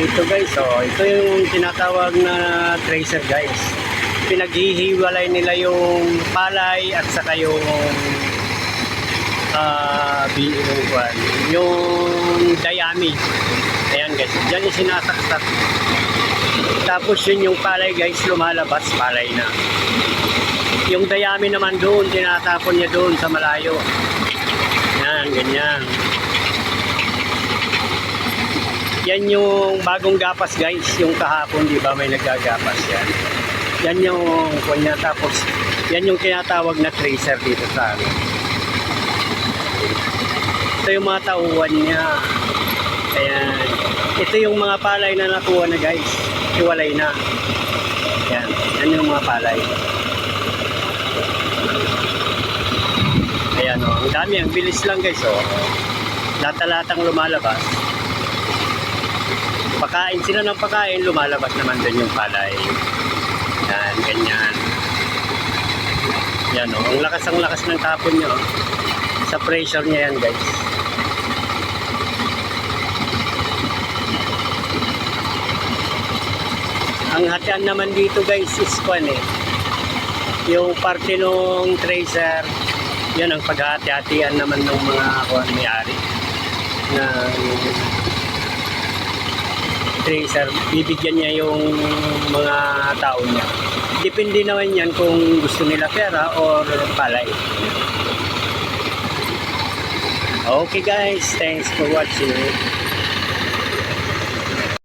Dito guys, ito yung tinatawag na tracer guys. Pinaghihiwalay nila yung palay at saka yung yung dayami. Ayan guys, dyan yung sinasaksak. Tapos yun yung palay guys, lumalabas, palay na. Yung dayami naman doon, tinatapon niya doon sa malayo. Yan, ganyan. Yan yung bagong gapas guys, yung kahapon, di ba may naggagapas yan. Yan yung kunya, tapos yan yung tinatawag na tracer dito sa amin. Ito yung mga tauhan niya. Ayan. Ito yung mga palay na nakuha na guys. Hiwalay na. Yan. Yan yung mga palay. Ayan o. Ang dami. Ang bilis lang guys o. Lata-latang lumalabas. Pakain sila ng pakain. Lumalabas naman din yung palay. Yan. Ganyan. Yan o. Ang lakas ng tapon nyo. Sa pressure niya yan guys. Ang hatian naman dito guys is yung parte ng tracer, yan ang paghati-hatian naman ng mga may-ari ng tracer. Bibigyan niya yung mga tao niya. Depende naman yan kung gusto nila pera or palay. Okay guys, thanks for watching.